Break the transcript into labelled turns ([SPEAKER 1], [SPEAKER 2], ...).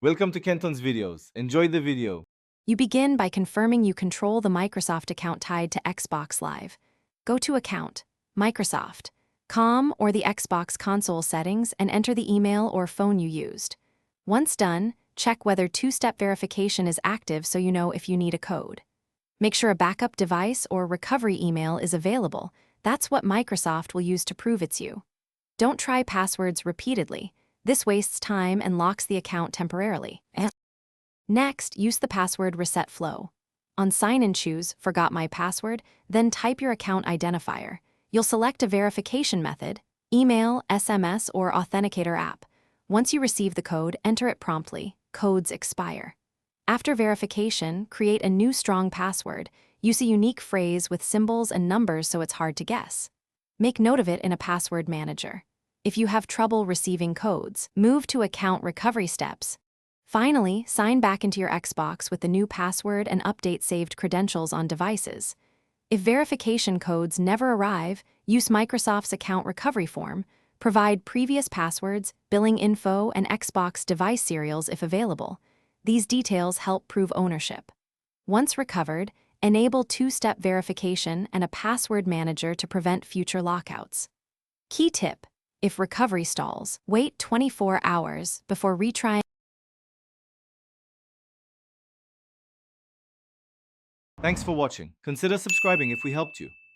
[SPEAKER 1] Welcome to Kenton's videos. Enjoy the video.
[SPEAKER 2] You begin by confirming you control the Microsoft account tied to Xbox Live. Go to Account, Microsoft, Com or the Xbox console settings and enter the email or phone you used. Once done, check whether two-step verification is active so you know if you need a code. Make sure a backup device or recovery email is available. That's what Microsoft will use to prove it's you. Don't try passwords repeatedly. This wastes time and locks the account temporarily. Next, use the password reset flow. On sign-in, choose Forgot My Password, then type your account identifier. You'll select a verification method, email, SMS, or authenticator app. Once you receive the code, enter it promptly. Codes expire. After verification, create a new strong password. Use a unique phrase with symbols and numbers so it's hard to guess. Make note of it in a password manager. If you have trouble receiving codes, move to Account Recovery Steps. Finally, sign back into your Xbox with the new password and update saved credentials on devices. If verification codes never arrive, use Microsoft's account recovery form. Provide previous passwords, billing info, and Xbox device serials if available. These details help prove ownership. Once recovered, enable two-step verification and a password manager to prevent future lockouts. Key tip: if recovery stalls, wait 24 hours before retrying.
[SPEAKER 1] Thanks for watching. Consider subscribing if we helped you.